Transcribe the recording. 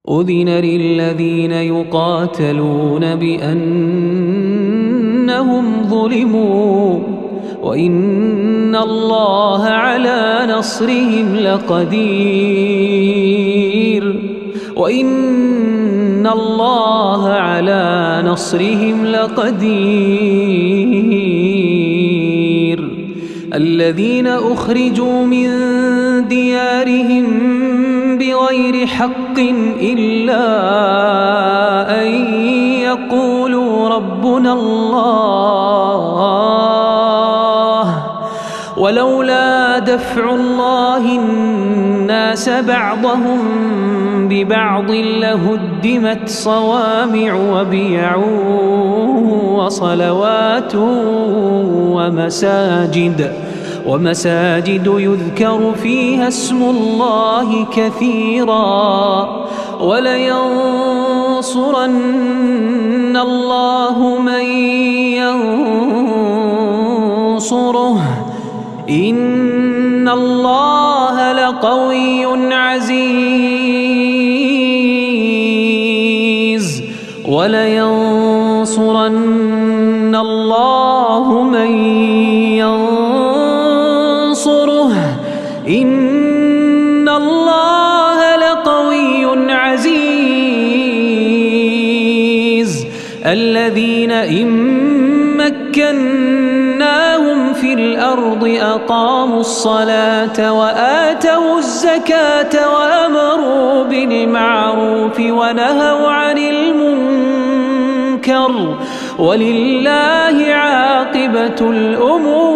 أذن للذين يقاتلون بأنهم ظلموا وإن الله على نصرهم لقدير وإن الله على نصرهم لقدير. الذين أخرجوا من ديارهم بغير حق إلا أن يقولوا ربنا الله ولولا دفع الله الناس بعضهم ببعض لهدمت صوامع وبيع وصلوات ومساجد يذكر فيها اسم الله كثيرا ولينصرن الله من ينصره إن الله لقوي عزيز. ولينصرن الله من ينصره إن الله لقوي عزيز. الذين إن مكناهم في الأرض أقاموا الصلاة وآتوا الزكاة وأمروا بالمعروف ونهوا عن المنكر ولله عاقبة الأمور.